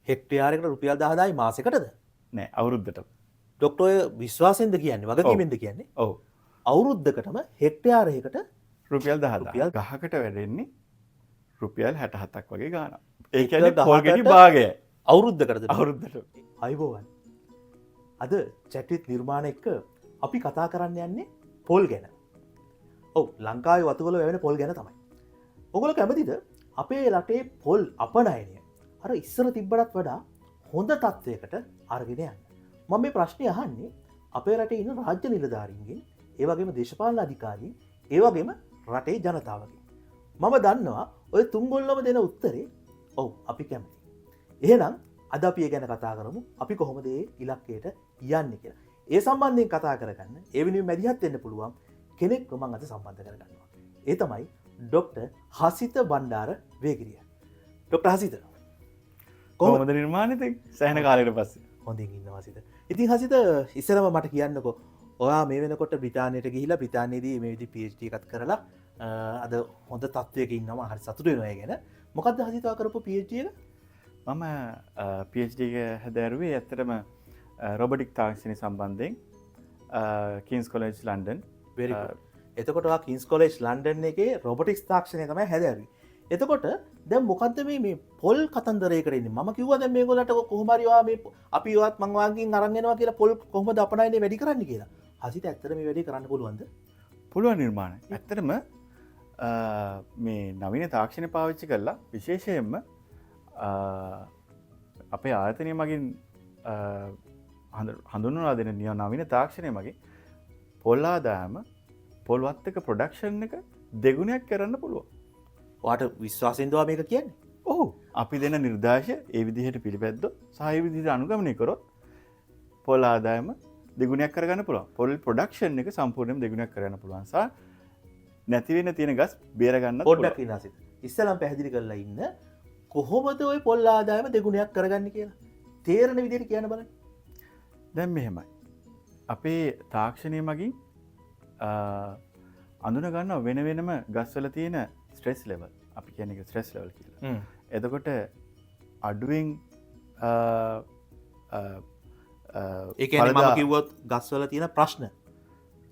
හෙක්ටයාරකට රුපියල් 10,000යි මාසෙකටද? නෑ අවුරුද්දට. ඩොක්ටර් ඔය විශ්වාසයෙන්ද කියන්නේ වගකීමෙන්ද කියන්නේ? ඔව්. අවුරුද්දකටම හෙක්ටයාරයකට රුපියල් 10,000. රුපියල් ගහකට වැඩෙන්නේ රුපියල් 67ක් වගේ ගාණක්. ඒ එක කියන්නේ පොල් ගෙඩි ගහකට භාගයයි. අවුරුද්දකටද? අවුරුද්දට. අයිබෝවන්. අද චැට්විත් නිර්මාණ එක්ක අපි කතා කරන්න යන්නේ පොල් ගැන. ඔව් ලංකාවේ වතුවල වැවෙන පොල් ගැන තමයි. ඔගොල්ලෝ කැමතිද අපේ රටේ පොල් අපනයනය අර ඉස්සර තිබ්බටත් වඩා හොඳ තත්ත්වයකට අරගෙන යන්න? මම මේ ප්‍රශ්නේ අහන්නේ අපේ රටේ ඉන්න රාජ්‍ය නිලධාරීන්ගෙන්, ඒ වගේම දේශපාලන අධිකාරීන්, ඒ වගේම රටේ ජනතාවගෙන්. මම දන්නවා ඔය තුන්ගොල්ලම දෙන උත්තරේ ඔව් අපි කැමති. එහෙනම් අද අපි ඒ ගැන කතා කරමු. අපි කොහොමද මේ ඉලක්කයට යන්නේ කියලා. ඒ සම්බන්ධයෙන් කතා කරගන්න, ඒ වෙනුවෙන් මැදිහත් වෙන්න පුළුවන් කෙනෙක්ව මම අද සම්බන්ධ කරගන්නවා. ඒ තමයි ඩොක්ටර් හසිත බණ්ඩාර වේගිරිය. ඩොක්ටර් හසිත කොහොමද නිර්මාණිත සෑහෙන කාලයකට පස්සේ? හොඳින් ඉන්නවා හසිත. ඉතින් හසිත ඉස්සරම මට කියන්නකෝ ඔයා මේ වෙනකොට බ්‍රිතාන්‍යයට ගිහිලා බ්‍රිතාන්‍යයේදී මේ විදිහට PhD එකක් කරලා අද හොඳ තත්ත්වයක ඉන්නවා. හරි සතුටු වෙනවා ඒ ගැන. මොකද්ද හසිත ඔයා කරපු PhD එක? මම PhD එක හැදෑරුවේ ඇත්තටම රොබටික් තාක්ෂණය සම්බන්ධයෙන් කීන්ස් කොලෙජ් ලන්ඩන්. very good. එතකොට ඔයා කීන්ස් කොලෙජ් ලන්ඩන් එකේ රොබටික්ස් තාක්ෂණය තමයි හැදෑරුවේ. එතකොට දැන් මොකද්ද මේ පොල් කතන්දරයකට ඉන්නේ? මම කිව්වා දැන් මේගොල්ලන්ට කොහොම හරි ඔයා මේ අපි ඔයත් මං වාගෙන් අරන් එනවා කියලා පොල් කොහොමද අපනයනේ වැඩි කරන්න කියලා. හසිත ඇත්තට මේ වැඩේ කරන්න පුළුවන්ද? පුළුවන් නිර්මාණ. ඇත්තටම මේ නවීන තාක්ෂණය පාවිච්චි කරලා විශේෂයෙන්ම අපේ ආයතනය මගින් හඳුන්වලා දෙන නවීන තාක්ෂණය මගින් පොල් ආදායම පොල්වත් එක ප්‍රොඩක්ෂන් එක දෙගුණයක් කරන්න පුළුවන්. ඔයාට විශ්වාසයෙන්ද ඔයා මේක කියන්නේ? ඔව්. අපි දෙන නිර්දේශ ඒ විදිහට පිළිපැද්දොත් සහ ඒ විදිහට අනුගමනය කරොත් පොල් ආදායම දෙගුණයක් කරගන්න පුළුවන්. පොල් ප්‍රොඩක්ෂන් එක සම්පූර්ණයෙන්ම දෙගුණයක් කරගන්න පුළුවන්. සහ නැති වෙන තියෙන ගස් බේර ගන්න පොඩ්ඩක් ඉන්න හසිත. ඉස්සලම් පැහැදිලි කරලා ඉන්න කොහොමද ඔය පොල් ආදායම දෙගුණයක් කරගන්න කියලා තේරෙන විදිහට කියන්න බලන්න. දැන් මෙහෙමයි. අපේ තාක්ෂණය මගින් අඳුන ගන්න වෙන වෙනම ගස්වල තියෙන ස්ට්‍රෙස් ලෙවල්. අපි කියන එක ස්ට්‍රෙස් ලෙවල් කියලා. එතකොට අඩුවෙන් ඒ කියන්නේ මම කිව්වොත් ගස්වල තියෙන ප්‍රශ්න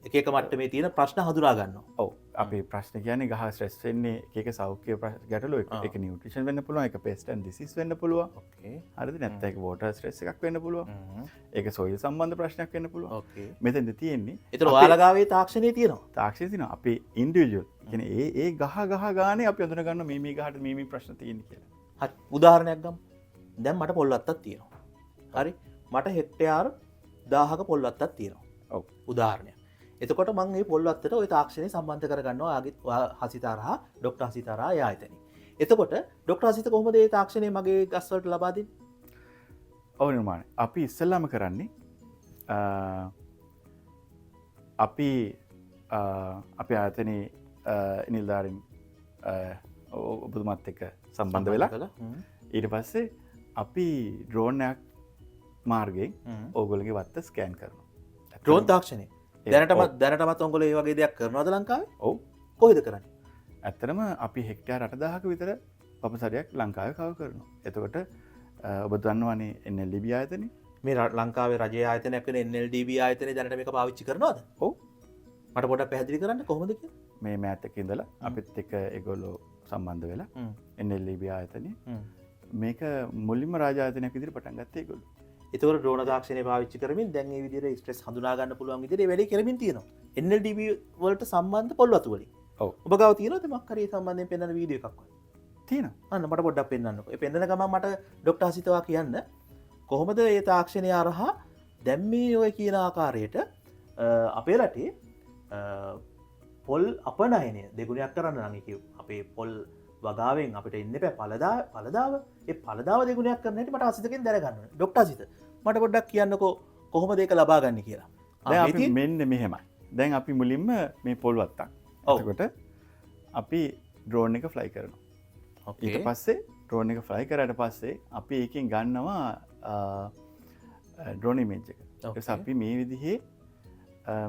එක එක මට්ටමේ තියෙන ප්‍රශ්න හඳුනා ගන්නවා. ඔව්. අපි ප්‍රශ්න කියන්නේ ගහ ස්ට්‍රෙස් වෙන්නේ එක සෞඛ්‍ය ගැටලු එක නියුට්‍රිෂන් වෙන්න පුළුවන්, එක පෙස්ට් ඇන්ඩ් ඩිසීස් වෙන්න පුළුවන්. ඕකේ. හරිද? නැත්නම් ඒක වෝටර් ස්ට්‍රෙස් එකක් වෙන්න පුළුවන්. ඒක සොයිල් සම්බන්ධ ප්‍රශ්නයක් වෙන්න පුළුවන්. ඕකේ. මෙතෙන්ද තියෙන්නේ ඒතර ඔයාලා ගාවේ තාක්ෂණයේ තියෙනවා. තාක්ෂණය තියෙනවා. අපේ ඉන්ඩිවිජුවල් කියන්නේ ඒ ගහ ගානේ අපි අඳුන ගන්න මේ ගහට මේ ප්‍රශ්න තියෙන්නේ කියලා. හරි. උදාහරණයක් ගමු. දැන් මට පොල් වත්තක් තියෙනවා. හරි. මට හෙක්ටයාර 1000ක පොල් වත්තක් තියෙනවා. ඔව්. උදාහරණයක්. එතකොට මම මේ පොල් වත්තට ওই තාක්ෂණය සම්බන්ධ කරගන්නවා හසිතාරහා ඩොක්ටර් හසිතාරා ආයතනෙ. එතකොට ඩොක්ටර් හසිත කොහොමද මේ තාක්ෂණය මගේ ගස් වලට ලබා දෙන්නේ? ඔව් නිර්මාණ. අපි ඉස්සෙල්ලාම කරන්නේ අපි අපේ ආයතනයේ නිලධාරීන් ඔබතුමත් එක්ක සම්බන්ධ වෙලා ඊට පස්සේ අපි ඩ්‍රෝන් එකක් මාර්ගයෙන් ඕගොල්ලෝගේ වත්ත ස්කෑන් කරනවා. ඩ්‍රෝන් තාක්ෂණය දැනටමත් ඔයගොල්ලෝ ඒ වගේ දෙයක් කරනවද ලංකාවේ? ඔව්. කොහෙද කරන්නේ? ඇත්තටම අපි හෙක්ටයාර 8,000ක විතර පපසරයක් ලංකාවේ කව කරනවා. එතකොට ඔබ දන්නවනේ NLDB ආයතනේ. මේ ලංකාවේ රජයේ ආයතනයක් වෙන NLDB ආයතනේ දැනට මේක පාවිච්චි කරනවද? ඔව්. මට පොඩ්ඩක් පැහැදිලි කරන්න කොහොමද කියලා? මේ මෑත් එක්ක ඉඳලා අපිත් එක්ක ඒගොල්ලෝ සම්බන්ධ වෙලා NLDB ආයතනේ මේක මුලින්ම රාජ ආයතනයක් විදිහට පටන් ගත්තේ ඒගොල්ලෝ. ඒතකොට ඩ්‍රෝන තාක්ෂණය පාවිච්චි කරමින් දැන් මේ විදිහට ස්ට්‍රෙස් හඳුනා ගන්න පුළුවන් විදිහට වැඩි කරමින් තියෙනවා. NLDB වලට සම්බන්ධ පොල් වතු වලින්. ඔව්. ඔබ ගාව තියෙනවද මොකක් හරි සම්බන්ධයෙන් පෙන්වන වීඩියෝ එකක් වගේ? තියෙනවා. අන්න මට පොඩ්ඩක් පෙන්වන්නකෝ. ඒ පෙන්වන ගමන් මට ඩොක්ටර් හසිතවා කියන්න කොහොමද මේ තාක්ෂණය අරහා දැන් මේ ඔය කියන ආකාරයට අපේ රටේ පොල් අපනයනය දෙගුණයක් කරන්න නම් අපේ පොල් වගාවෙන් අපිට එන්න බෑ පළදාව ඒ පළදාව දෙගුණයක් කරන්න හැටි මට හසිතකින් දැනගන්න ඕනේ. ඩොක්ටර් හසිත මට පොඩ්ඩක් කියන්නකෝ කොහොමද ඒක ලබා ගන්න කියලා. දැන් අපි මෙන්න මෙහෙමයි. දැන් අපි මුලින්ම මේ පොල් වත්තක්. එතකොට අපි ඩ්‍රෝන් එක ෆ්ලයි කරනවා. ඊට පස්සේ ඩ්‍රෝන් එක ෆ්ලයි කරාට පස්සේ අපි ඒකෙන් ගන්නවා ඩ්‍රෝන් ඉමේජ් එක. ඊට අපි මේ විදිහේ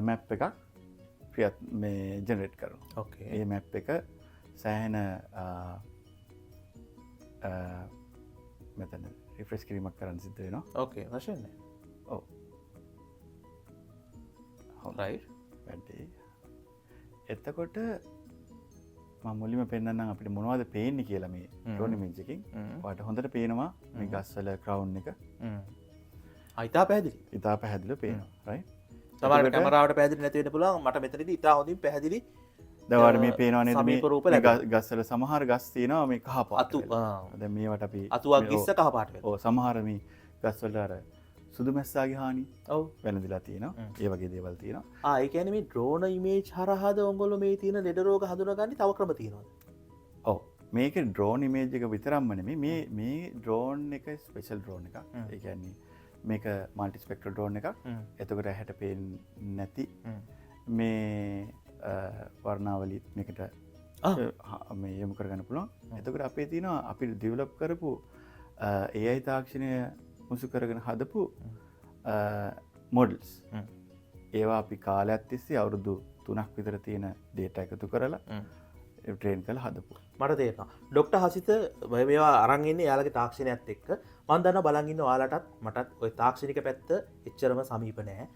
මැප් එකක් මේ ජෙනරේට් කරනවා. ඕකේ. මේ මැප් එක සෑහෙන මෙතන රිෆ්‍රෙෂ් කිරීමක් කරන්න සිද්ධ වෙනවා. ඕකේ වශයෙන් ඔව්. රයිට් වැඩේ. එතකොට මම මුලින්ම පෙන්නන්නම් අපිට මොනවද පේන්නේ කියලා මේ ඩ්‍රෝන් ඉමේජ් එකකින්. ඔයාලට හොඳට පේනවා මේ ගස්වල ක්‍රවුන් එක. ඉතා පැහැදිලි. ඉතා පැහැදිලිව පේනවා. රයිට්. සමහර කැමරාවට පැහැදිලි නැති වෙන්න පුළුවන්. මට මෙතනදී ඉතා හොඳින් පැහැදිලි දවාට මේ පේනවා නේද සමීප රූප මේ ලැබෙනවා. ගස්වල සමහර ගස් තියෙනවා මේ කහ පාට. අතු දැන් මේවට අපි අතුවක් ගිස්ස කහ පාට වෙනවා. ඔව් සමහර මේ ගස්වල අර සුදු මැස්සාගේ හානි ඔව් වැළඳිලා තියෙනවා. ඒ වගේ දේවල් තියෙනවා. ඒ කියන්නේ මේ ඩ්‍රෝන ඉමේජ් හරහාද ඔයගොල්ලෝ මේ තියෙන ලෙඩ රෝග හඳුනාගන්නේ තව ක්‍රම තියෙනවද? ඔව් මේක ඩ්‍රෝන් ඉමේජ් එක විතරක්ම නෙමෙයි මේ ඩ්‍රෝන් එක ස්පෙෂල් ඩ්‍රෝන් එකක්. ඒ කියන්නේ මේක මල්ටි ස්පෙක්ට්‍රල් ඩ්‍රෝන් එකක්. එතකොට ඇහැට පේන්නේ නැති මේ වර්ණාවලිත් මේකට මේ යොමු කරගන්න පුළුවන්. එතකොට අපේ තියෙනවා අපි ඩෙවලොප් කරපු AI තාක්ෂණය මුසු කරගෙන හදපු මොඩල්ස්. ඒවා අපි කාලයක් තිස්සේ අවුරුදු 3ක් විතර තියෙන ඩේටා එකතු කරලා ට්‍රේන් කරලා හදපු. මට තේරෙනවා. ડોක්ටර් හසිත මේවා අරන් ඉන්නේ එයාලගේ තාක්ෂණයත් එක්ක. මම දන්නවා බලන් ඉන්න ඔයාලටත් මටත් ওই තාක්ෂණික පැත්ත එච්චරම සමීප නැහැ.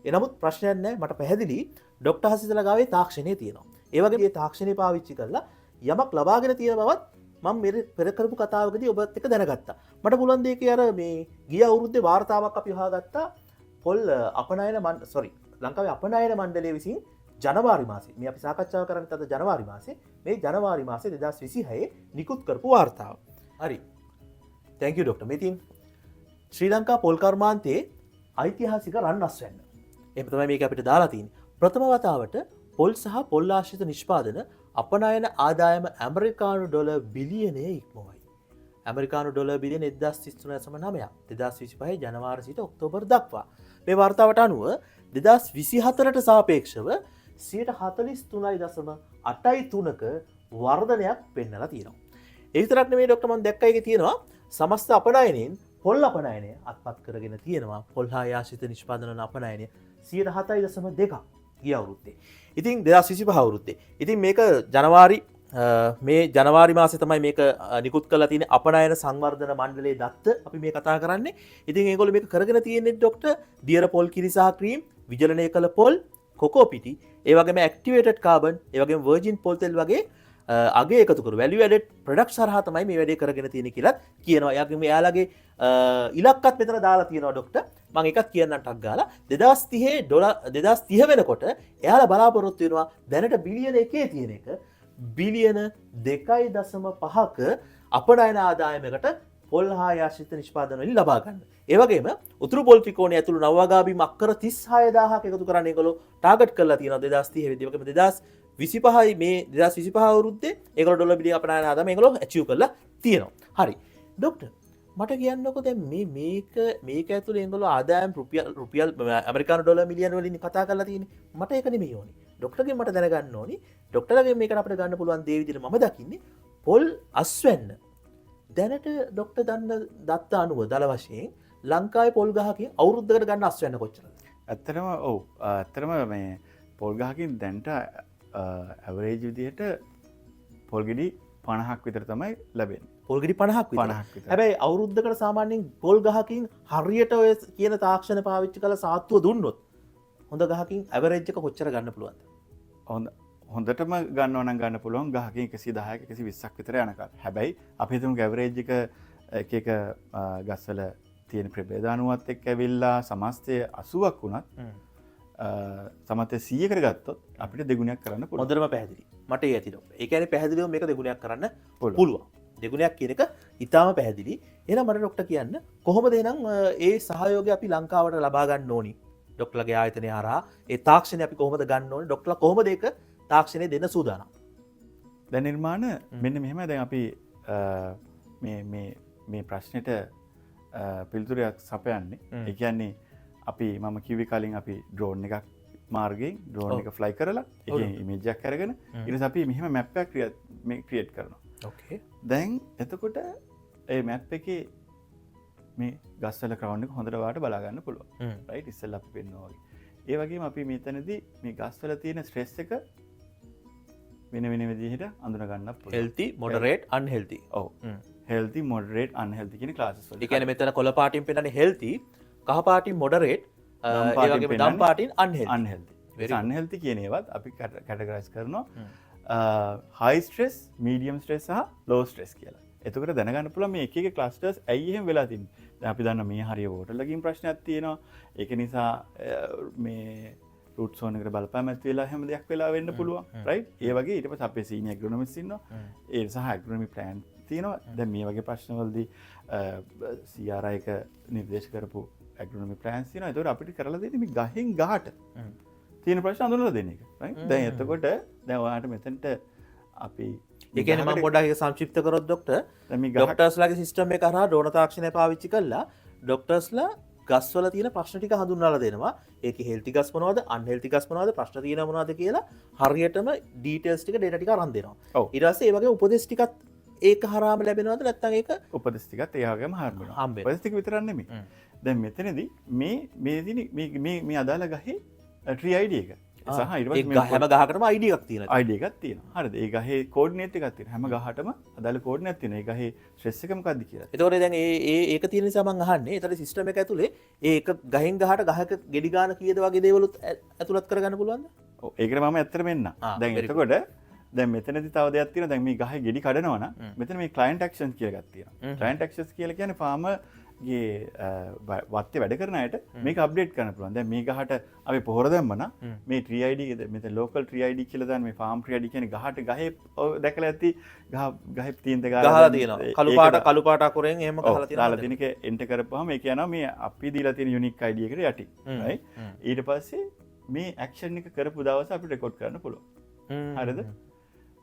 එනමුත් ප්‍රශ්නයක් නැහැ. මට පැහැදිලි ડોක්ටර් හසිතලා ගාවේ තාක්ෂණය තියෙනවා. ඒ වගේ මේ තාක්ෂණය පාවිච්චි කරලා යමක් ලබාගෙන තියෙන බවත් මම පෙර කරපු කතාවකදී ඔබත් එක්ක දැනගත්තා. මට පුළුවන් දෙයක අර මේ ගිය අවුරුද්දේ වාර්තාවක් අපි හොයාගත්තා. පොල් අපනයන ලංකාවේ අපනයන මණ්ඩලය විසින් ජනවාරි මාසේ මේ අපි සාකච්ඡා කරන්නේ අද ජනවාරි මාසේ මේ ජනවාරි මාසේ 2026 නිකුත් කරපු වාර්තාව. හරි. thank you doctor. මේ තියෙන ශ්‍රී ලංකා පොල් කර්මාන්තයේ ඓතිහාසික රන් අස්වැන්න. එහෙම තමයි මේක අපිට දාලා තියෙන්නේ. ප්‍රථම වතාවට පොල් සහ පොල් ආශ්‍රිත නිෂ්පාදන අපනයන ආදායම ඇමරිකානු ඩොලර් බිලියනය ඉක්මවයි. ඇමරිකානු ඩොලර් බිලියන 1339ක් 2025 ජනවාරි සිට ඔක්තෝබර් දක්වා. මේ වාර්තාවට අනුව 2024ට සාපේක්ෂව 43.83ක වර්ධනයක් පෙන්නලා තියෙනවා. ඒ විතරක් නෙමෙයි ડોක්ටර් මම දැක්ක එකේ තියෙනවා සමස්ත අපනයනෙන් පොල් අපනයනය අත්පත් කරගෙන තියෙනවා. පොල් හා ආශ්‍රිත නිෂ්පාදන වල අපනයනය 7.2ක් ගිය අවුරුද්දේ. ඉතින් 2025 අවුරුද්දේ. ඉතින් මේක ජනවාරි මාසේ තමයි මේක නිකුත් කරලා තියෙන අපනයන සංවර්ධන මණ්ඩලයේ දත්ත අපි මේ කතා කරන්නේ. ඉතින් ඒගොල්ලෝ මේක කරගෙන තියෙන්නේ ડોක්ටර් දියර පොල් කිරි සහ ක්‍රීම්, විජලනය කළ පොල්, කොකෝ පිටි, ඒ වගේම ඇක්ටිවේටඩ් කාබන්, ඒ වගේම වර්ජින් පොල් තෙල් වගේ අගේ එකතු කරු වැලියු ඇඩඩ් ප්‍රොඩක්ට්ස් හරහා තමයි මේ වැඩේ කරගෙන තියෙන්නේ කියලා කියනවා. එයාලගේ ඉලක්කත් මෙතන දාලා තියෙනවා ડોක්ටර්. මම එකක් කියන්නම් ටක් ගාලා 2030 වෙනකොට එයාලා බලාපොරොත්තු වෙනවා දැනට බිලියන 1 තියෙන එක බිලියන 2.5ක අපනයන ආදායමකට පොල් හා ආශ්‍රිත නිෂ්පාදන වලින් ලබා ගන්න. ඒ වගේම උතුරු පොල් ත්‍රිකෝණය ඇතුළු නවගාබි මක්කර 36000ක් එකතු කරන්න ඒගොල්ලෝ ටාගට් කරලා තියෙනවා 2030 වෙද්දී. වගේම 2025යි මේ 2025 අවුරුද්දේ ඒගොල්ලෝ ඩොලර් බිලියන අපනයන ආදායම ඒගොල්ලෝ ඇචීව් කරලා තියෙනවා. හරි. ડોක්ටර් මට කියන්නකො දැන් මේක ඇතුළේ ඒගොල්ලෝ ආදායම් රුපියල් ඇමරිකානු ඩොලර් මිලියන වලින් කතා කරලා තියෙන්නේ. මට ඒක නෙමෙයි ඕනේ. ડોක්ටර්ගෙන් මට දැනගන්න ඕනේ. ડોක්ටර්ගෙන් මේකට අපිට ගන්න පුළුවන් දේ විදිහට මම දකින්නේ පොල් අස්වැන්න. දැනට ડોක්ටර් දන්න දත්ත අනුව දල වශයෙන් ලංකාවේ පොල් ගහකින් අවුරුද්දකට ගන්න අස්වැන්න කොච්චරද? ඇත්තටම ඔව්. ඇත්තටම මේ පොල් ගහකින් දැන්ට ඇවරේජ් විදිහට පොල් ගෙඩි 50ක් විතර තමයි ලැබෙන්නේ. පොල් ගෙඩි 50ක් විතර. හැබැයි අවුරුද්දකට සාමාන්‍යයෙන් පොල් ගහකින් හරියට ඔය කියන තාක්ෂණ පාවිච්චි කරලා සාත්තුව දුන්නොත් හොඳ ගහකින් ඇවරේජ් එක කොච්චර ගන්න පුළුවන්ද? හොඳටම ගන්නව නම් ගන්න පුළුවන් ගහකින් 110ක 120ක් විතර යනකම්. හැබැයි අපි හිතමු ඇවරේජ් එක එක ගස්වල තියෙන ප්‍රභේද අණුවත් එක්ක ඇවිල්ලා සමස්තය 80ක් වුණත් සමස්තය 100කට ගත්තොත් අපිට දෙගුණයක් කරන්න පුළුවන්. හොඳටම පැහැදිලි. මට ඒ ඇතිදෝ. ඒ කියන්නේ පැහැදිලිව මේක දෙගුණයක් කරන්න පුළුවන්. දෙගුණයක් කියන එක ඉතාම පැහැදිලි. එහෙනම් මට ડોක්ටර් කියන්න කොහොමද එහෙනම් ඒ සහයෝගය අපි ලංකාවට ලබා ගන්න ඕනි? ડોක්ටර්ලගේ ආයතනය හරහා ඒ තාක්ෂණය අපි කොහොමද ගන්න ඕනේ? ડોක්ටර්ලා කොහොමද ඒක තාක්ෂණය දෙන්න සූදානම්? දැන් නිර්මාණ මෙන්න මෙහෙම දැන් අපි මේ ප්‍රශ්නෙට පිළිතුරයක් සපයන්නේ. ඒ කියන්නේ අපි මම කිව්වේ කලින් අපි ඩ්‍රෝන් එකක් මාර්ගයෙන් ඩ්‍රෝන් එක ෆ්ලයි කරලා ඒකේ ඉමේජ් එකක් අරගෙන ඊට පස්සේ අපි මෙහෙම මැප් එකක් ක්‍රියේට් කරනවා. ඕකේ. දැන් එතකොට ඒ මැප් එකේ මේ ගස්වල ක්‍රවුන් එක හොඳට වාට බලා ගන්න පුළුවන්. රයිට් ඉස්සෙල්ලා අපි පෙන්නවා වගේ. ඒ වගේම අපි මෙතනදී මේ ගස්වල තියෙන ස්ට්‍රෙස් එක වෙන විදිහට අඳුන ගන්න පුළුවන්. healthy, moderate, unhealthy. ඔව්. හෙල්ති මොඩරේට් අන්හෙල්ති කියන ක්ලාසස් වල. ඒ කියන්නේ මෙතන කොළ පාටින් පෙන්නන්නේ healthy, කහ පාටින් moderate, ඒ වගේම දම් පාටින් unhealthy. අන්හෙල්ති. අන්හෙල්ති කියන ඒවත් අපි කැටගරයිස් කරනවා හයි ස්ට්‍රෙස්, මීඩියම් ස්ට්‍රෙස් සහ ලෝ ස්ට්‍රෙස් කියලා. එතකොට දැනගන්න පුළුවන් මේ එක එක ක්ලස්ටර්ස් ඇයි එහෙම වෙලා තින්නේ. දැන් අපි දන්නවා මේ හරිය වෝටර් ලගින් ප්‍රශ්නයක් තියෙනවා. ඒක නිසා මේ රූට් සෝන් එකට බලපෑම් ඇති වෙලා හැම දෙයක් වෙලා වෙන්න පුළුවන්. රයිට්? ඒ වගේ ඊට පස්සේ අපේ සීනියර් ඇග්‍රොනොමිස්ට් ඉන්නවා. ඒ සහ ඇග්‍රොනොමි ප්ලෑන් තියෙනවා. දැන් මේ වගේ ප්‍රශ්නවලදී CRI එක නිර්දේශ කරපු ඇග්‍රොනොමි ප්ලෑන්ස් තියෙනවා. ඒතකොට අපිට කරලා දෙන්නේ මේ ගහෙන් ගහට තියෙන ප්‍රශ්න අඳුනලා දෙන එක. රයිට්? දැන් එතකොට දැන් ඔයාලට මෙතනට අපි ඒ කියන්නේ මම පොඩ්ඩක් ඒක සංක්ෂිප්ත කරොත් ડોක්ටර් ડોක්ටර්ස්ලාගේ සිස්ටම් එක හරහා ඩ්‍රෝන තාක්ෂණය පාවිච්චි කළා ડોක්ටර්ස්ලා ගස්වල තියෙන ප්‍රශ්න ටික හඳුන්වලා දෙනවා. ඒකේ හෙල්ති ගස් මොනවද, අන්හෙල්ති ගස් මොනවද, ප්‍රශ්න තියෙනව මොනවද කියලා හරියටම ඩීටේල්ස් ටික ඩේටා ටික අරන් දෙනවා. ඊට පස්සේ ඒ වගේ උපදෙස් ටිකත් ඒක හරහාම ලැබෙනවද නැත්නම් ඒක උපදෙස් ටිකත් ඒ වගේම හම්බෙනවා. උපදෙස් ටික විතරක් නෙමෙයි. දැන් මෙතනදී මේ අදාළ ගහේ ට්‍රී ID එක සහ ඊට පස්සේ හැම ගහකටම ID එකක් තියෙනවා. ID එකක් තියෙනවා. හරිද? ඒ ගහේ කෝඩිනේට් එකක් තියෙනවා. හැම ගහටම අදාළ කෝඩිනේට් තියෙනවා. ඒ ගහේ ස්ට්‍රෙස් එක මොකක්ද කියලා. එතකොට දැන් ඒක තියෙන නිසා මම අහන්නේ. ඒතර සිස්ටම් එක ඇතුලේ ඒක ගහෙන් ගහට ගහක ගෙඩි ගන්න කීයද වගේ දේවලුත් ඇතුළත් කරගන්න පුළුවන්ද? ඔව් ඒකට මම ඇත්තටම එන්න. දැන් එතකොට දැන් මෙතනදී තව දෙයක් තියෙනවා. දැන් මේ ගහේ ගෙඩි කඩනවා නම් මෙතන මේ ක්ලයන්ට් ඇක්ෂන්ස් කියලා එකක් තියෙනවා. ක්ලයන්ට් ඇක්ෂන්ස් කියලා කියන්නේ ෆාමර්ගේ වත්තේ වැඩ කරන අයට මේක අප්ඩේට් කරන්න පුළුවන්. දැන් මේ ගහට අපි පොහොර දැම්මනම් මේ ට්‍රී ID එක මෙතන ලෝකල් ට්‍රී ID කියලා දාන මේ ෆාම් ට්‍රී ID කියන්නේ ගහට ගහේ දැකලා ඇති ගහේ තීන්ත ගහලා තියෙනවා. කළු පාට අකුරෙන් එහෙම ගහලා තියෙනවා. දාලා තියෙන එක එන්ටර් කරපුවාම ඒක යනවා මේ අපි දීලා තියෙන යුනික් ID එකට යටි. right? ඊට පස්සේ මේ ඇක්ෂන් එක කරපු දවස අපිට රෙකෝඩ් කරන්න පුළුවන්. හරිද?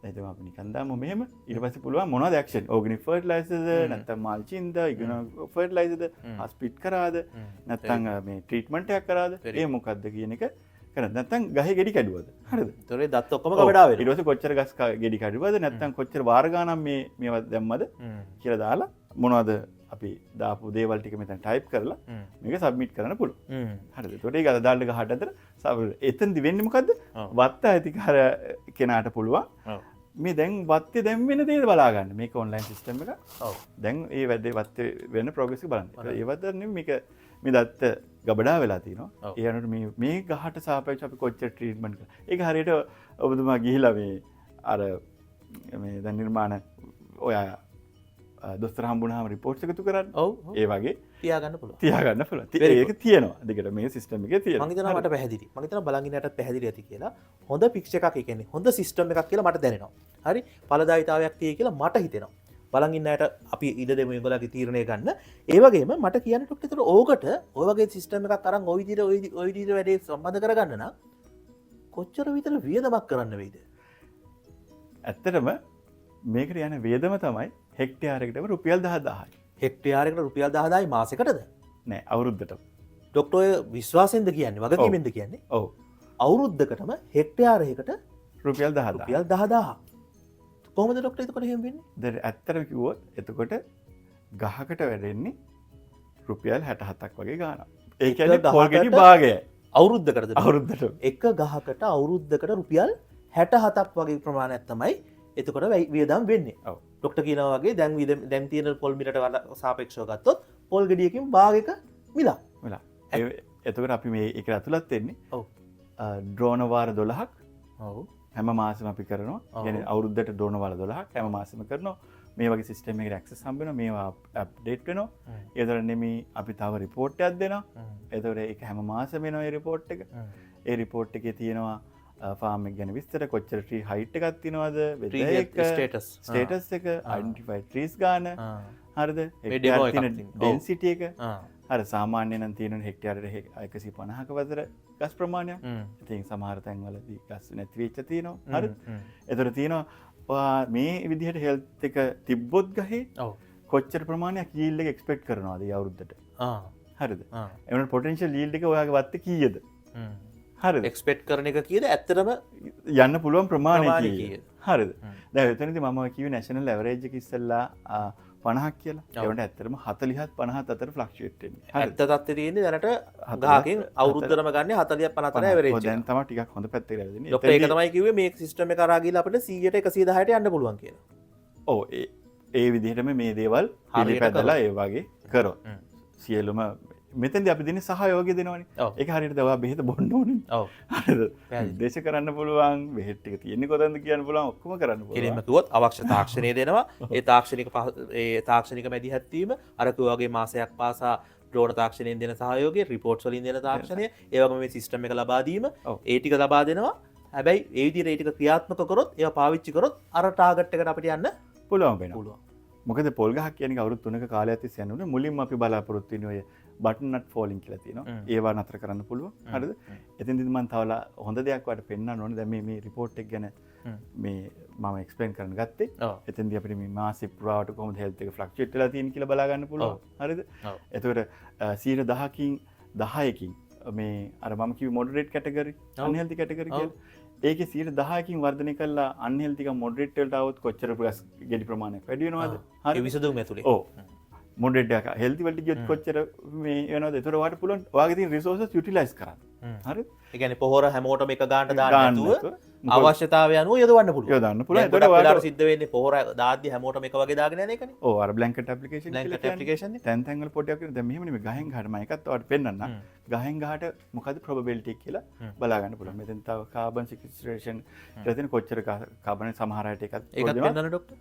දැන් අපි නිකන් දාමු මෙහෙම. ඊට පස්සේ පුළුවන් මොනවද ඇක්ෂන්? ඕගනික් ෆර්ටිලයිසර්ද නැත්නම් මල්චින්ද, ඉග්නෝ ෆර්ටිලයිසර්ද, ස්ප්ලිට් කරාද, නැත්නම් මේ ට්‍රීට්මන්ට් එකක් කරාද? ඒ මොකද්ද කියන එක කරන්න. නැත්නම් ගහේ ගෙඩි කැඩුවද? හරිද? ඒතොරේ දත් ඔක්කොම කවඩා වෙනවා. ඊට පස්සේ කොච්චර ගස් ගෙඩි කැඩුවද නැත්නම් කොච්චර වාර ගානක් මේවා දැම්මද කියලා දාලා මොනවද අපි දාපු දේවල් ටික මෙතන ටයිප් කරලා මේක සබ්මිට් කරන්න පුළුවන්. හරිද? ඒතකොට ඒක අදාළ ගහට අතර එතනදි වෙන්නේ මොකද්ද? වත්ත අයිතිකාර කෙනාට පුළුවන් මේ දැන් වත්තේ දැන් වෙන දේ බලා ගන්න. මේක ඔන්ලයින් සිස්ටම් එක. ඔව්. දැන් ඒ වැඩේ වත්තේ වෙන ප්‍රෝග්‍රස් එක බලන්න. ඒ වත්තේ නෙමෙයි මේක මේ දත්ත ගබඩා වෙලා තිනවා. ඒ අනුව මේ ගහට සාපේක්ෂව අපි කොච්චර ට්‍රීට්මන්ට් කරා. ඒක හරියට ඔබතුමා ගිහිලා මේ අර මේ දැන් නිර්මාණ ඔයා දොස්තර හම්බුනහම රිපෝට්ස් එකතු කරන්න. ඔව්. ඒ වගේ තියාගන්න පුළුවන්. තියාගන්න පුළුවන්. ඒක තියෙනවා. දෙකට මේ සිස්ටම් එකේ තියෙනවා. මම හිතනවා මට පැහැදිලි. මම හිතනවා බලන් ඉන්නටත් පැහැදිලි ඇති කියලා. හොඳ පික්චර් එකක් ඒ කියන්නේ හොඳ සිස්ටම් එකක් කියලා මට දැනෙනවා. හරි? ඵලදායීතාවයක් තියෙයි කියලා මට හිතෙනවා. බලන් ඉන්න අයට අපි ඉඩ දෙමු ඒගොල්ලන්ගේ තීරණය ගන්න. ඒ වගේම මට කියන්න ටොක්ට ඒතර ඕකට ඔය වගේ සිස්ටම් එකක් අරන් ওই විදිහට වැඩේ සම්බන්ධ කරගන්න නම් කොච්චර විතර වියදමක් කරන්න වෙයිද? ඇත්තටම මේකට යන වියදම තමයි හෙක්ටයාරයකටම රුපියල් 10000යි. හෙක්ටයාරයකට රුපියල් 10000යි මාසෙකටද? නෑ අවුරුද්දට. ડોක්ටර් ඔය විශ්වාසෙන්ද කියන්නේ වගකීමෙන්ද කියන්නේ? ඔව්. අවුරුද්දකටම හෙක්ටයාරයකට රුපියල් 10000. රුපියල් 10000. කොහොමද ડોක්ටර් එතකොට එහෙම වෙන්නේ? දැන් ඇත්තටම කිව්වොත් එතකොට ගහකට වැඩෙන්නේ රුපියල් 67ක් වගේ ගාණක්. ඒ කියන්නේ පොල් ගෙඩි භාගයයි. අවුරුද්දකටද? අවුරුද්දට. එක ගහකට අවුරුද්දකට රුපියල් 67ක් වගේ ප්‍රමාණයක් තමයි එතකොට වියදම් වෙන්නේ. ඔව්. ડોක්ටර් කියනවා වගේ දැන් තියෙන පොල් මිලට සාපේක්ෂව ගත්තොත් පොල් ගෙඩියකින් භාගයක මිලක්. එතකොට අපි මේ ඒක ඇතුළත් වෙන්නේ ඔව්. ඩ්‍රෝන වාර 12ක්. ඔව්. හැම මාසෙම අපි කරනවා. يعني අවුරුද්දට ඩ්‍රෝන වාර 12ක් හැම මාසෙම කරනවා. මේ වගේ සිස්ටම් එකකට ඇක්සස් හම්බ වෙනවා. මේවා අප්ඩේට් වෙනවා. ඒතර නෙමෙයි අපි තව රිපෝට් එකක් දෙනවා. ඒතර ඒක හැම මාසෙම එනවා ඒ රිපෝට් එක. ඒ රිපෝට් එකේ තියෙනවා ෆාම් එක ගැන විස්තර කොච්චර ට්‍රී හයිට් එකක් තියෙනවද වෙදර් එක ස්ටේටස් එක අයිඩෙන්ටිෆයිඩ් ට්‍රීස් ගාන හරිද ඩෙන්සිටි එක හරි සාමාන්‍යයෙන් නම් තියෙන හෙක්ටයාරයට 150ක වතර ගස් ප්‍රමාණයක්. ඉතින් සමහර තැන්වලදී ගස් නැති වෙච්ච තියෙනවා. හරිද? ඒතර තියෙනවා මේ විදිහට හෙල්ත් එක තිබ්බොත් ගහේ කොච්චර ප්‍රමාණයක් yield එක එක්ස්පෙක්ට් කරනවද ඒ අවුරුද්දට? හරිද? එවන පොටෙන්ෂල් yield එක ඔයාගේ වත්තේ කීයද? හරිද? එක්ස්පෙක්ට් කරන එක කීයද? ඇත්තටම යන්න පුළුවන් ප්‍රමාණය කීයද? හරිද? දැන් එතනදී මම කිව්වේ නැෂනල් ඇවරේජ් එක ඉස්සෙල්ලා 50ක් කියලා. ඒවට ඇත්තටම 40ත් 50ත් අතර ෆ්ලක්චුවේට් වෙන්නේ. ඇත්ත තත්ත්වය තියෙන්නේ දැනට ගහකින් අවුරුද්දටම ගන්න 40ත් 50 අතර ඇවරේජ් එක. දැන් තමයි ටිකක් හොඳ පැත්තකට ඇවිදින්නේ. ડોක්ටර් ඒක තමයි කිව්වේ මේ සිස්ටම් එක කරා ගිහලා අපිට 100ට 110ට යන්න පුළුවන් කියලා. ඔව් ඒ විදිහටම මේ දේවල් පිළිපැදලා ඒ වගේ කරොත් සියලුම මෙතැදි අපි දෙන සහයෝගය දෙනවනේ. ඒක හරියට දවා බෙහෙත බොන්න ඕනේ. ඔව්. හරිද? දේශ කරන්න පුළුවන් බෙහෙත් ටික තියෙන්නේ කොතනද කියන්න පුළුවන් ඔක්කොම කරන්න පුළුවන්. කෙලින්ම කිව්වොත් අවශ්‍ය තාක්ෂණය දෙනවා. ඒ තාක්ෂණික මැදිහත් වීම අර වගේ මාසයක් පාසා ඩ්‍රෝන තාක්ෂණයෙන් දෙන සහයෝගය, රිපෝට්ස් වලින් දෙන තාක්ෂණය, ඒ වගේම මේ සිස්ටම් එක ලබා දීම, ඒ ටික ලබා දෙනවා. හැබැයි ඒ විදිහට ඒ ටික ක්‍රියාත්මක කරොත්, ඒවා පාවිච්චි කරොත් අර ටාගට් එකට අපිට යන්න පුළුවන් වෙනවා. මොකද පොල් ගහක් කියන්නේ අවුරුදු 3ක කාලයක් තිස්සේ යනකොට මුලින්ම අපි බලාපොරොත්තු වෙන්නේ ඔය බටන් නට් ෆෝලින් කියලා තියෙනවා. ඒවා නතර කරන්න පුළුවන්. හරිද? එතෙන්දිත් මම තවලා හොඳ දෙයක් වට පෙන්නන්න ඕනේ. දැන් මේ රිපෝට් එක ගැන මේ මම එක්ස්ප්ලেইন කරන්න ගත්තේ. එතෙන්දී අපිට මේ මාසික පුරාවට කොහොමද හෙල්ත් එක ෆ්ලක්චුවේට් වෙලා තියෙන්නේ කියලා බලා ගන්න පුළුවන්. හරිද? එතකොට 10%කින් 10කින් මේ අර මම කිව්ව මොඩරේට් කැටගරි, අන්හෙල්ති කැටගරි කියලා. ඒකේ 10%කින් වර්ධනය කළා අන්හෙල්ති එක මොඩරේට් වලට આવොත් කොච්චර ගෙඩි ප්‍රමාණයක් වැඩි වෙනවද? හරි විසඳුම් ඇතුලේ. ඔව්. මොඩරේට් එක හෙල්ති වලට ගියොත් කොච්චර මේ වෙනවද? ඒතර වාට පුළුවන් ඔයාගේ තියෙන රිසෝසස් යුටිලයිස් කරන්න. හරිද? ඒ කියන්නේ පොහොර හැමෝටම එක ගානට දාන්න නැතුව අවශ්‍යතාවය අනුව යොදවන්න පුළුවන්. යොදවන්න පුළුවන්. ඒතර ඔයාලට සිද්ධ වෙන්නේ පොහොර දාද්දි හැමෝටම එක වගේ දාගෙන යන එකනේ. ඔව් අර බ්ලැන්කට් ඇප්ලිකේෂන් බ්ලැන්කට් ඇප්ලිකේෂන් එක. තැන් වල පොඩ්ඩක් වෙන දැන් මෙහෙම නෙමෙයි ගහෙන් ගහට මම එකත් ඔයාලට පෙන්නන්න. ගහෙන් ගහට මොකද්ද probability එක කියලා බලා ගන්න පුළුවන්. මෙතෙන් තව කාබන් සික්වෙස්ට්‍රේෂන් කියලා තියෙන කොච්චර කාබන් සමහර අයට එකත් ඒකත් පෙන්නන්න ડોක්ටර්.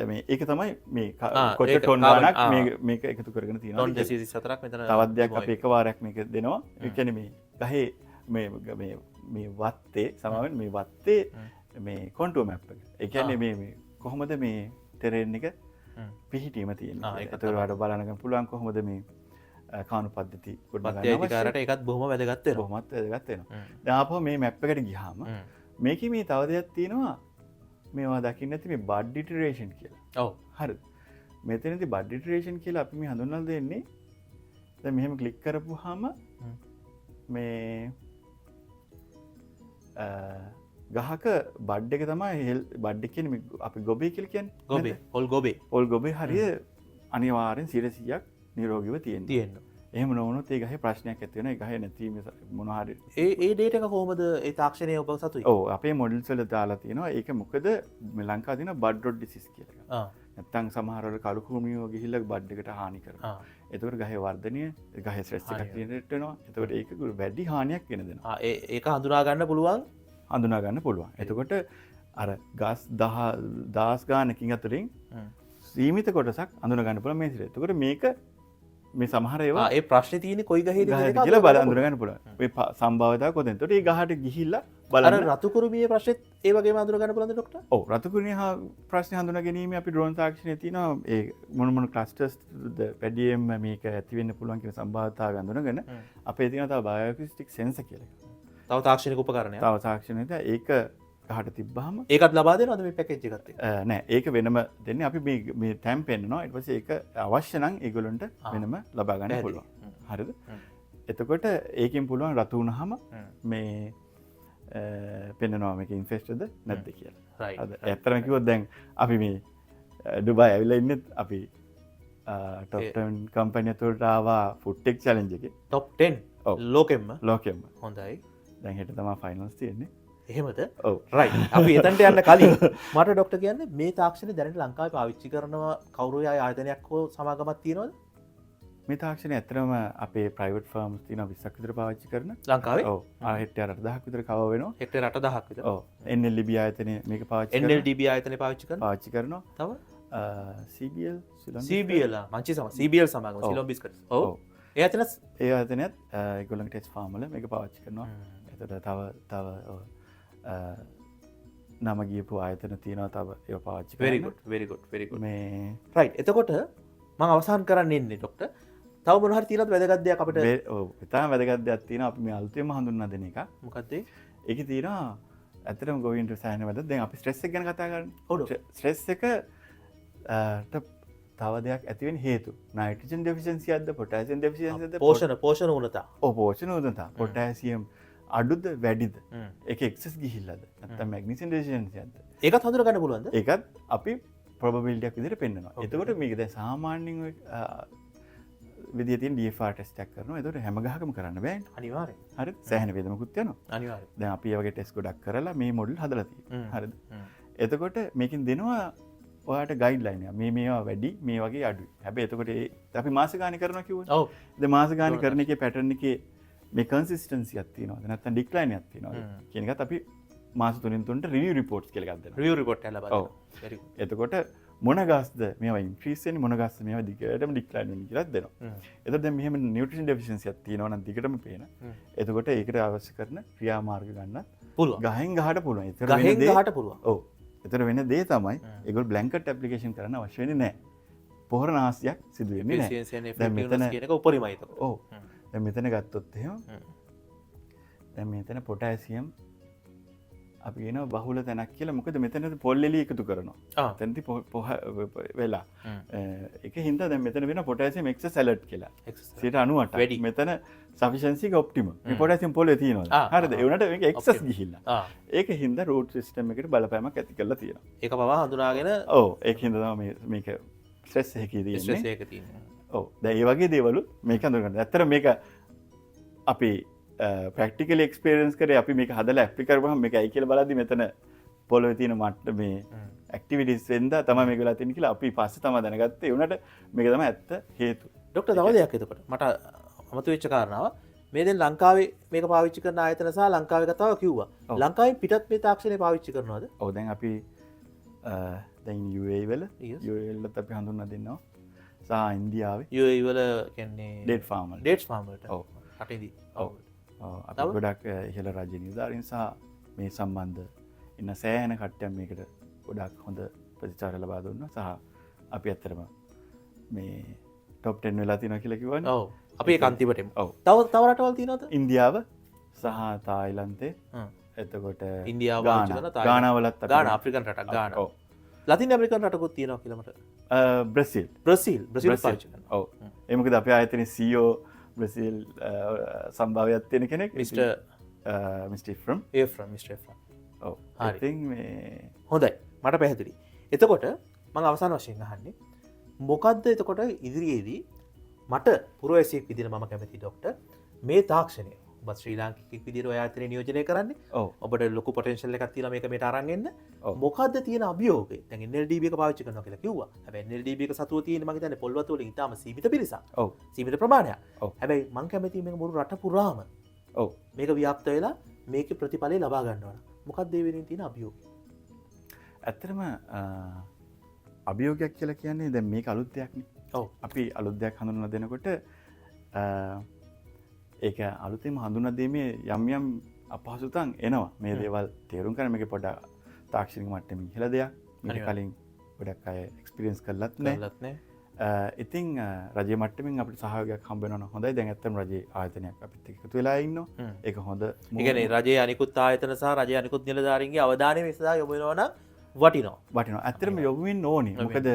මේ ඒක තමයි මේ කොච්චර ටොන් ගානක් මේක එකතු කරගෙන තියෙනවා. ටොන් 234ක් මෙතන තවත් දෙයක් අපි එකවරක් මේක දෙනවා. ඒ කියන්නේ මේ ගහේ මේ වත්තේ සමාවෙන් මේ වත්තේ මේ කොන්ටුව මැප් එක. ඒ කියන්නේ මේ කොහොමද මේ ටෙරේන් එක පිහිටීම තියෙන්නේ. ඒකට වඩා බලන්න පුළුවන් කොහොමද මේ කාණු පද්ධති ගොඩනගන්න අවශ්‍යතාවයට ඒකත් බොහොම වැදගත් වෙනවා. බොහොමත් වැදගත් වෙනවා. දැන් ආපහු මේ මැප් එකට ගියාම මේකේ මේ තව දෙයක් තියෙනවා. මේවා දකින්න ඇති මේ බඩ් ඉටරේෂන් කියලා. ඔව්. හරිද? මෙතනදී බඩ් ඉටරේෂන් කියලා අපි මේ හඳුන්වලා දෙන්නේ. දැන් මෙහෙම ක්ලික් කරපුවාම මේ ගහක බඩ් එක තමයි බඩ් එක කියන්නේ අපි ගොබේ කියලා කියන්නේ. ගොබේ. පොල් ගොබේ. පොල් ගොබේ හරිය අනිවාර්යෙන් 100%ක් නිරෝගීව තියෙනවා. එහෙම නොවුනොත් ඒ ගහේ ප්‍රශ්නයක් ඇති වෙනවා. ඒ ගහේ නැතිවීම මොනවා හරි. ඒ ඩේටා එක කොහොමද ඒ තාක්ෂණය ඔබ සතුයි? ඔව් අපේ මොඩල්ස් වල දාලා තියෙනවා. ඒක මොකද මේ ලංකාවේ තියෙන බඩ් රොඩ් ඩිසීස් කියලා එකක්. නැත්තම් සමහර වෙලාවට කළු කුරුමියෝ ගිහිල්ලා බඩ් එකට හානි කරනවා. එතකොට ගහේ වර්ධනය, ගහේ ස්ට්‍රෙස් එකක් ක්‍රියේට් වෙනවා. එතකොට ඒක වැඩි හානියක් ගෙන දෙනවා. ඒක හඳුනා ගන්න පුළුවන්. හඳුනා ගන්න පුළුවන්. එතකොට අර ගස් 10 ගානකින් අතරින් සීමිත කොටසක් අඳුන ගන්න පුළුවන් මේ සිට. එතකොට මේක මේ සමහර ඒවා ඒ ප්‍රශ්නේ තියෙන්නේ කොයි ගහේද කියලා බල අඳුන ගන්න පුළුවන්. මේ සම්භාවිතාව කොතෙන්ද? එතකොට ඒ ගහට ගිහිල්ලා බලන්න. අර රතු කුරුමියේ ප්‍රශ්නෙත් ඒ වගේම අඳුන ගන්න පුළුවන්ද ડોක්ටර්? ඔව් රතු කුරුමියේ ප්‍රශ්නේ හඳුනා ගැනීම අපි ඩ්‍රෝන් තාක්ෂණයේ තියෙනවා. ඒ මොන ක්ලස්ටර්ස්ද වැඩියෙන්ම මේක ඇති වෙන්න පුළුවන් කියන සම්භාවිතාව අඳුනගෙන අපේ තියෙන තව බයෝඇකියුස්ටික් සෙන්සර් කියලා එකක්. තව තාක්ෂණික උපකරණයක්. තව තාක්ෂණයක ඒක ගහට තිබ්බහම ඒකත් ලබා දෙනවද මේ පැකේජ් එකත් එක්ක? නෑ ඒක වෙනම දෙන්නේ. අපි මේ ටැම් පෙන්නනවා. ඊට පස්සේ ඒක අවශ්‍ය නම් ඒගොල්ලන්ට වෙනම ලබා ගන්න පුළුවන්. හරිද? එතකොට ඒකෙන් පුළුවන් රතු වුණාම මේ පෙන්නනවා මේක ඉන්ෆෙස්ටඩ්ද නැද්ද කියලා. රයිට්. ඇත්තටම කිව්වොත් දැන් අපි මේ ඩුබායි ඇවිල්ලා ඉන්නෙත් අපි ටොප් 10 කම්පැනි ඇතුළට ආවා ෆුඩ් ටෙක් චැලෙන්ජ් එකේ. ටොප් 10 ලෝකෙම්ම. හොඳයි. දැන් හෙට තමයි ෆයිනල්ස් තියෙන්නේ. එහෙමද? ඔව්. රයිට්. අපි එතනට යන්න කලින් මට ડોක්ටර් කියන්නේ මේ තාක්ෂණය දැනට ලංකාවේ පාවිච්චි කරනවා කවුරු හරි ආයතනයක් හෝ සමාගමක් තියෙනවද? මේ තාක්ෂණය ඇත්තටම අපේ ප්‍රයිවට් ෆර්ම්ස් තියෙනවා 20ක් විතර පාවිච්චි කරන. ලංකාවේ? ඔව්. හෙක්ටයාර 8000ක් විතර කවර් වෙනවා. හෙක්ටයාර 8000ක් විතර. ඔව්. NLDB ආයතනය මේක පාවිච්චි කරනවා. NLDB ආයතනය පාවිච්චි කරනවා. තව CBL CBL මංචි CBL සමාගම සිලොන් බිස්කට්ස්. ඔව්. ඒ ආයතනයත් ඒගොල්ලන්ගේ ටෙස්ට් ෆාම් වල මේක පාවිච්චි කරනවා. එතකොට තව නම ගියපු ආයතන තියෙනවා තව ඒවා පාවිච්චි කරනවා. very good මේ රයිට්. එතකොට මම අවසන් කරන්න ඉන්නේ ડોක්ටර්. තව මොන හරි තියෙනවද වැදගත් දෙයක් අපිට? ඔව් ඉතාලම වැදගත් දෙයක් තියෙනවා. අපි මේ අලුතෙන්ම හඳුන්වා දෙන එක. මොකක්ද ඒ? ඒකේ තියෙනවා ඇත්තටම ගෝවින්ට් සෑහෙන වැදගත්. දැන් අපි ස්ට්‍රෙස් එක ගැන කතා කරන්නේ. ඔව්. ස්ට්‍රෙස් එක තව දෙයක් ඇති වෙන හේතු. නයිට්‍රජන් ඩෙෆිෂියන්සි එකක්ද පොටෑසියම් ඩෙෆිෂියන්සි එකක්ද? පෝෂණ උණතා. ඔව් පෝෂණ උණතා. පොටෑසියම් අඩුද වැඩිද? ඒක එක්සස් ගිහිල්ලාද? නැත්නම් මැග්නීසියම් ඩෙෆිෂියන්සි එකක්ද? ඒකත් හඳුනා ගන්න පුළුවන්ද? ඒකත් අපි probability එකක් විදිහට පෙන්නනවා. එතකොට මේක දැන් සාමාන්‍යයෙන් විදිහේ තියෙන DFR ටෙස්ට් එකක් කරනවා. එතකොට හැම ගහකම කරන්න බෑනේ. අනිවාර්යෙන්. හරිද? සෑහෙන වේදමකුත් යනවා. අනිවාර්යෙන්. දැන් අපි ඒ වගේ ටෙස්ට් ගොඩක් කරලා මේ මොඩල් හදලා තියෙනවා. හරිද? එතකොට මේකෙන් දෙනවා ඔයාට ගයිඩ්ලයින් මේවා වැඩි මේ වගේ අඩු හැබැයි එතකොට අපි මාස ගාන කරනවා කිව්වනේ. ඔව්. ද මාස ගාන කරන එකේ පැටර්න් එකේ මේ කන්සිස්ටන්සියක් තියෙනවද නැත්නම් ඩික්ලයින් එකක් තියෙනවද කියන එකත් අපි මාස 3න් 3ට රිවිව් රිපෝට්ස් කියලා එකක් දෙනවා. රිවිව් රිපෝට් එක ලබා ඔව්. එතකොට මොන ගස්ද මේවා ඉන්ක්‍රීස් වෙන්නේ මොන ගස්ද මේවා දිගටම ඩික්ලයින් වෙන්නේ කියලා දෙනවා. එතකොට දැන් මෙහෙම නියුට්‍රිෂන් ඩෙෆිෂියන්සි එකක් තියෙනවා නම් දිගටම පේන. එතකොට ඒකට අවශ්‍ය කරන ක්‍රියාමාර්ග ගන්නත් පුළුවන්. ගහෙන් ගහට පුළුවන්. ඒතර ගහෙන් ගහට පුළුවන්. ඔව්. එතන වෙන දේ තමයි ඒගොල්ලෝ බ්ලැන්කට් ඇප්ලිකේෂන් කරන්න අවශ්‍ය වෙන්නේ නැහැ. පොහොර නාස්තියක් සිදු වෙන්නේ නැහැ. දැන් මෙතන කියන එක උපරිමයි ඒක. ඔව්. දැන් මෙතන ගත්තොත් එහෙම දැන් මෙතන පොටෑසියම් අපි කියනවා බහුල තැනක් කියලා. මොකද මෙතන පොල් එළිය එකතු කරනවා. එතනදී වෙලා ඒක හින්දා දැන් මෙතන වෙන පොටෑසියම් එක්සස් ඇලර්ට් කියලා. 98. මෙතන සෆිෂන්සි එක ඔප්ටිමම්. මේ පොටෑසියම් පොලේ තියෙනවා. හරිද? ඒ වුණාට මේක එක්සස් ගිහිල්ලා. ඒක හින්දා රූට් සිස්ටම් එකට බලපෑමක් ඇති කරලා තියෙනවා. ඒක පවා හඳුනාගෙන ඔව් ඒක හින්දා තමයි මේක ස්ට්‍රෙස් එකේ තියෙන්නේ. ස්ට්‍රෙස් එක තියෙන්නේ. ඔව්. දැන් මේ වගේ දේවලු මේක හඳුනගන්න. ඇත්තට මේක අපි ප්‍රක්ටිකල් එක්ස්පිරියන්ස් කරේ අපි මේක හදලා ඇප්ලි කරපුවහම මේක ඇයි කියලා බලද්දි මෙතන පොළොවේ තියෙන මට්ට මේ ඇක්ටිවිටිස් වෙන්දා තමයි මේක වෙලා තියෙන්නේ කියලා අපි පස්සේ තමයි දැනගත්තේ. ඒ උනට මේක තමයි ඇත්ත හේතුව. ડોක්ටර් තව දෙයක් එතකොට මට අමතක වෙච්ච කාරණාව මේ දැන් ලංකාවේ මේක පාවිච්චි කරන ආයතන සහ ලංකාවේ කතාව කිව්වා. ලංකාවෙන් පිටත් මේ තාක්ෂණය පාවිච්චි කරනවද? ඔව් දැන් අපි දැන් UAE වල වලත් අපි හඳුන්වා දෙන්නවා. සහ ඉන්දියාවේ UAE වල කියන්නේ ඩේට් ෆාම් වල. ඩේට්ස් ෆාම් වලට. ඔව්. රටේදී. ඔව්. අපි ගොඩක් ඉහළ රජ නිලධාරීන් සහ මේ සම්බන්ධ ඉන්න සෑහෙන කට්ටියක් මේකට ගොඩක් හොඳ ප්‍රතිචාර ලබා දුන්නා. සහ අපි ඇත්තටම මේ টොප් 10 වෙලා තියෙනවා කියලා කිව්වනේ. ඔව්. අපි ඒක අන්තිමටම. ඔව්. තව රටවල් තියෙනවද? ඉන්දියාව සහ තායිලන්තේ. එතකොට ඉන්දියාව ගානා වලත් ගානා ආෆ්‍රිකන් රටක් ගානා. ඔව්. ලතින් ඇමරිකන් රටකුත් තියෙනවා කියලා මට. බ්‍රසීල් පාවිච්චි කරනවා. ඔව්. ඒ මොකද අපේ ආයතනයේ CEO බ්‍රසීල් සම්භාවයක් තියෙන කෙනෙක් මිස්ටර් ෆ්‍රම් මිස්ටර් ෆ්‍රම්. ඔව්. I think මේ හොඳයි. මට පැහැදිලි. එතකොට මම අවසාන වශයෙන් අහන්නේ මොකද්ද එතකොට ඉදිරියේදී මට පුරවැසියෙක් විදිහට මම කැමති ડોක්ටර් මේ තාක්ෂණය ඔබ ශ්‍රී ලාංකිකයෙක් විදිහට ඔය ආයතනය නියෝජනය කරන්නේ. ඔබට ලොකු පොටෙන්ෂල් එකක් තියෙනවා මේක මෙට අරන් එන්න. මොකද්ද තියෙන අභියෝගය? දැන් NLDB එක පාවිච්චි කරනවා කියලා කිව්වා. හැබැයි NLDB එක සතුව තියෙන මම හිතන්නේ පොල් වතු වලින් ඉතාම සීමිත පිරිසක්. ඔව්. සීමිත ප්‍රමාණයක්. හැබැයි මම කැමති මේක මුළු රට පුරාම. ඔව්. මේක ව්‍යාප්ත වෙලා මේකේ ප්‍රතිඵලය ලබා ගන්න ඕන. මොකක්ද ඒ වෙනින් තියෙන අභියෝගය? ඇත්තටම අභියෝගයක් කියලා කියන්නේ දැන් මේක අලුත් දෙයක්නේ. ඔව්. අපි අලුත් දෙයක් හඳුන්වලා දෙනකොට ඒක අලුතෙන්ම හඳුන්වා දීමේ යම් අපහසුතාවයන් එනවා. මේ දේවල් තේරුම් ගන්න මේක පොඩ්ඩක් තාක්ෂණික මට්ටමින් ඉහළ දෙයක්. මේක කලින් ගොඩක් අය එක්ස්පීරියන්ස් කරලත් නැහැ. ඉතින් රජයේ මට්ටමින් අපිට සහයෝගයක් හම්බ වෙනවා නම් හොඳයි. දැන් ඇත්තටම රජයේ ආයතනයක් අපිත් එක්ක එකතු වෙලා ඉන්නවා. ඒක හොඳ. ඒ කියන්නේ රජයේ අනිකුත් ආයතන සහ රජයේ අනිකුත් නිලධාරීන්ගේ අවධානය මේ සඳහා යොමු වෙනවා නම් වටිනවා. ඇත්තටම යොමු වෙන්න ඕනේ. මොකද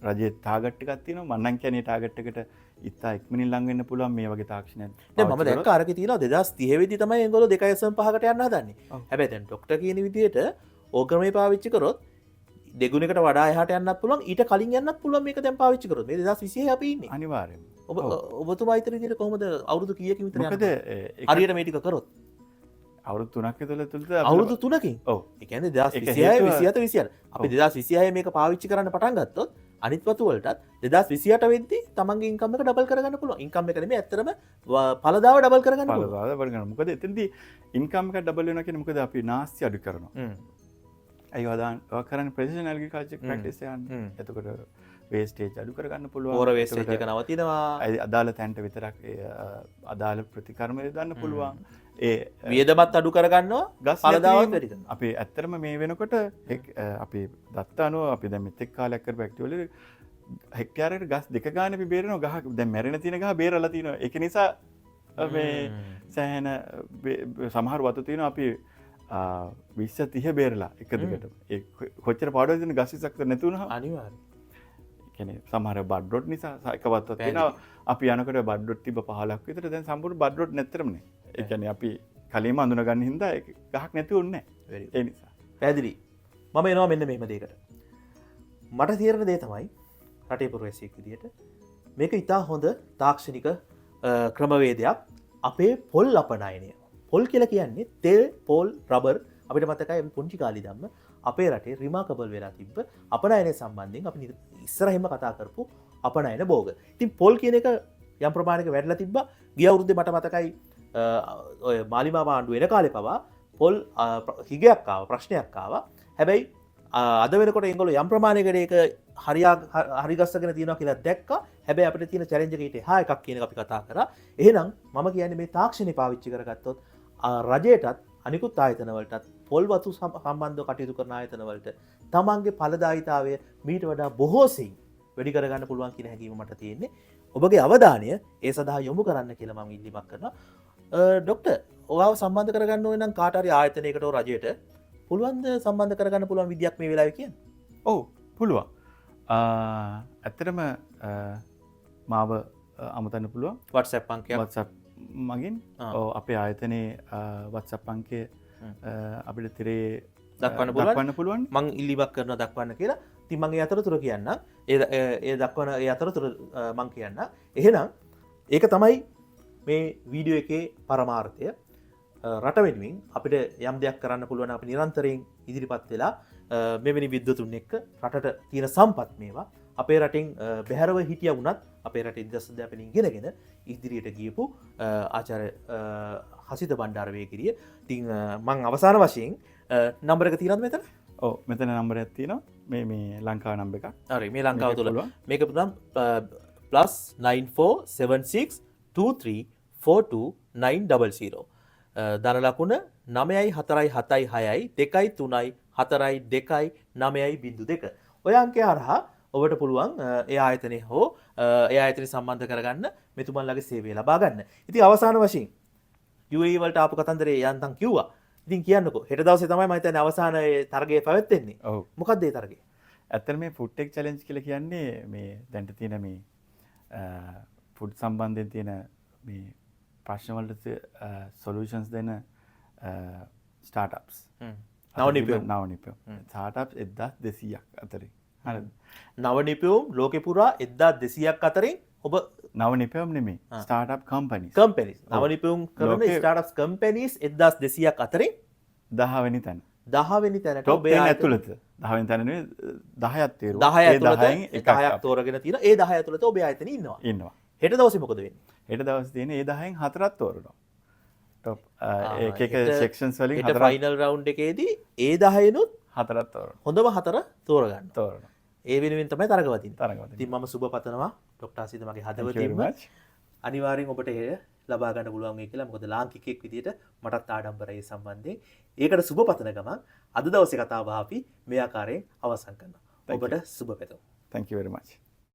රජයේ ටාගට් එකක් තියෙනවා. මම නම් කියන්නේ ටාගට් එකට ඉතා ඉක්මනින් ලං වෙන්න පුළුවන් මේ වගේ තාක්ෂණයක්. දැන් මම දැක්ක අරකේ තියෙනවා 2030 වෙදි තමයි ඒගොල්ලෝ 2.5කට යන්න හදන්නේ. හැබැයි දැන් ડોක්ටර් කියන විදිහට ඕක්‍රමයේ පාවිච්චි කරොත් දෙගුණයකට වඩා එහාට යන්නත් පුළුවන්. ඊට කලින් යන්නත් පුළුවන් මේක දැන් පාවිච්චි කරොත්. මේ 2026 අපි ඉන්නේ. අනිවාර්යයෙන්. ඔබතුමා ඊතර විදිහට කොහොමද අවුරුදු කීයකින් විතර යන්නේ? මොකද හරියට මේ ටික කරොත් අවුරුදු 3ක් ඇතුළත අවුරුදු 3කින්. ඔව්. ඒ කියන්නේ 2026 27 28 අපි 2026 මේක පාවිච්චි කරන්න පටන් ගත්තොත් අනිත් වතු වලටත් 2028 වෙද්දී තමන්ගේ ඉන්කම් එක ඩබල් කරගන්න පුළුවන්. ඉන්කම් එක නෙමෙයි ඇත්තටම ඵලදාව ඩබල් කරගන්න පුළුවන්. ඵලදාව ඩබල් කරගන්න. මොකද එතෙන්දී ඉන්කම් එක ඩබල් වෙනවා කියන්නේ මොකද අපි නාස්ති අඩු කරනවා. අය ඔය කරන්නේ ප්‍රෙසිෂන් ඇග්‍රිකල්චර් ප්‍රැක්ටිස් එකක්. එතකොට වේස්ටේජ් අඩු කරගන්න පුළුවන්. ඕර වේස්ටේජ් එක නවතිනවා. අදාළ තැනට විතරක් අදාළ ප්‍රතිකර්ම දාන්න පුළුවන්. ඒ වියදමත් අඩු කරගන්නවා. ගස් ඵලදාවත් වැඩි කරනවා. අපි ඇත්තටම මේ වෙනකොට අපි දත්ත අනුව අපි දැන් මෙතෙක් කාලයක් කරපු ඇක්ටිවිටි වල හෙක්ටයාරයකට ගස් දෙක ගානේ අපි බේරනවා. ගහ දැන් මැරෙන තියෙන ගහ බේරලා තියෙනවා. ඒක නිසා මේ සෑහෙන සමහර වතු තියෙනවා අපි 20-30 බේරලා එක දිගටම. ඒ කොච්චර පාඩුවද තියෙන ගස් ඉස්සක් නැති වුණා. අනිවාර්යයෙන්. කියන්නේ සමහර බඩ් රොඩ් නිසා එක වත්තක් තියෙනවා. අපි යනකොට බඩ් රොඩ් තිබ්බ 15ක් විතර දැන් සම්පූර්ණ බඩ් රොඩ් නැත්තරමනේ. ඒ කියන්නේ අපි කලින්ම අඳුන ගන්න හින්දා ඒක ගහක් නැති වුණේ නැහැ. ඒ නිසා. පැහැදිලි. මම එනවා මෙන්න මෙහෙම දෙයකට. මට තේරෙන දේ තමයි රටේ පුරවැසියෙක් විදියට මේක ඉතා හොඳ තාක්ෂණික ක්‍රමවේදයක් අපේ පොල් අපනයනය. පොල් කියලා කියන්නේ තෙල්, පොල්, රබර් අපිට මතකයි පුංචි කාලේ ධම්ම අපේ රටේ රිමාකබල් වෙලා තිබ්බ අපනයනය සම්බන්ධයෙන් අපි ඉස්සරහිම කතා කරපු අපනයන බෝග. ඉතින් පොල් කියන එක යම් ප්‍රමාණයක වැඩලා තිබ්බ ගිය අවුරුද්දේ මට මතකයි ඔය මාලිමා ආණ්ඩුව එන කාලේ පවා පොල් හිගයක් ආවා ප්‍රශ්නයක් ආවා. හැබැයි අද වෙනකොට ඒගොල්ලෝ යම් ප්‍රමාණයකට ඒක හරිගස්සගෙන තියෙනවා කියලා දැක්කා. හැබැයි අපිට තියෙන චැලෙන්ජ් එක ඊට එහා එකක් කියන එක අපි කතා කරා. එහෙනම් මම කියන්නේ මේ තාක්ෂණය පාවිච්චි කරගත්තොත් රජයටත් අනිකුත් ආයතන වලටත් පොල් වතු සම්බන්ධව කටයුතු කරන ආයතන වලට තමන්ගේ ඵලදායීතාවය මීට වඩා බොහෝ සෙයින් වැඩි කරගන්න පුළුවන් කියන හැඟීම මට තියෙන්නේ. ඔබගේ අවධානය ඒ සඳහා යොමු කරන්න කියලා මම ඉල්ලීමක් කරනවා. ඩොක්ටර් ඔයාව සම්බන්ධ කරගන්න ඕනේ නම් කාට හරි ආයතනයකට හෝ රජයට පුළුවන්ද සම්බන්ධ කරගන්න පුළුවන් විදියක් මේ වෙලාවේ කියන්නේ? ඔව් පුළුවන්. ඇත්තටම මාව අමතන්න පුළුවන් WhatsApp අංකයක් WhatsApp මගින් අපේ ආයතනයේ WhatsApp අංකය අපිට තිරේ දක්වන්න පුළුවන්. මං ඉල්ලීමක් කරනවා දක්වන්න කියලා. ඉතින් මම ඒ අතරතුර කියන්න ඒ දක්වන ඒ අතරතුර මං කියන්න. එහෙනම් ඒක තමයි මේ වීඩියෝ එකේ පරමාර්ථය. රට වෙනුවෙන් අපිට යම් දෙයක් කරන්න පුළුවන් අපි නිරන්තරයෙන් ඉදිරිපත් වෙලා මෙවැනි විද්වතුන් එක්ක රටට තියෙන සම්පත් මේවා අපේ රටින් බැහැරව හිටිය වුණත් අපේ රට ඉදසධ්‍යාපනය ඉගෙනගෙන ඉදිරියට ගියපු ආචාර්ය හසිත බණ්ඩාරවේගිරිය. ඉතින් මං අවසාන වශයෙන් නම්බර එක තියෙනවද මෙතන? ඔව් මෙතන නම්බරයක් තියෙනවා. මේ ලංකාව නම්බර එක. හරි මේ ලංකාව තුල මේක පුතන් +947623429900 ධන ලකුණ 9476234292 ඔය අංකය හරහා ඔබට පුළුවන් ඒ ආයතනය හෝ ඒ ආයතනය සම්බන්ධ කරගන්න මෙතුමන්ලගේ සේවය ලබා ගන්න. ඉතින් අවසාන වශයෙන් UAE වලට ආපු කතන්දරේ යන්තම් කිව්වා. ඉතින් කියන්නකෝ හෙට දවසේ තමයි මම හිතන්නේ අවසාන තරගය පැවැත්වෙන්නේ. ඔව්. මොකක්ද ඒ තරගය? ඇත්තට මේ ෆුඩ් ටෙක් චැලෙන්ජ් කියලා කියන්නේ මේ දැන්ට තියෙන මේ ෆුඩ් සම්බන්ධයෙන් තියෙන මේ ප්‍රශ්න වලට සොලියුෂන්ස් දෙන ස්ටාර්ට්අප්ස්. නවනිපැයුම් ස්ටාර්ට්අප්ස් 1200ක් අතරින්. හරිද? නවනිපැයුම් ලෝකෙ පුරා 1200ක් අතරින් ඔබ නවනිපැයුම් නෙමෙයි ස්ටාර්ට්අප් කම්පැනිස්. නවනිපැයුම් කරන ස්ටාර්ට්අප්ස් කම්පැනිස් 1200ක් අතරින් 10 වෙනි තැන. 10 වෙනි තැනට ඔබ ඇතුළත 10 වෙනි තැන නෙවෙයි 10ක් තේරුවා. 10ක් තෝරගෙන තියෙනවා. ඒ 10 ඇතුළත ඔබේ ආයතනෙ ඉන්නවා. හෙට දවසේ මොකද වෙන්නේ? හෙට දවසේ තියෙන ඒ 10න් 4ක් තෝරනවා. ටොප් එක සෙක්ෂන්ස් වලින් 4ක්. ෆයිනල් රවුන්ඩ් එකේදී ඒ 10නුත් 4ක් තෝරනවා. හොඳම 4 තෝරගන්න. තෝරනවා. ඒ වෙනුවෙන් තමයි තරග වදින්නේ. තරග වදින්නේ. ඉතින් මම සුබ පතනවා ඩොක්ටර් අසිත මගේ හදවතින්ම අනිවාර්යෙන් ඔබට ලබා ගන්න පුළුවන් වෙයි කියලා. මොකද ලාංකිකයෙක් විදියට මටත් ආඩම්බරයි සම්බන්ධයෙන්. ඒකට සුබ පතන ගමන් අද දවසේ කතාව අපි මේ ආකාරයෙන් අවසන් කරනවා. ඔබට සුබ පැතුම්. Thank you very much.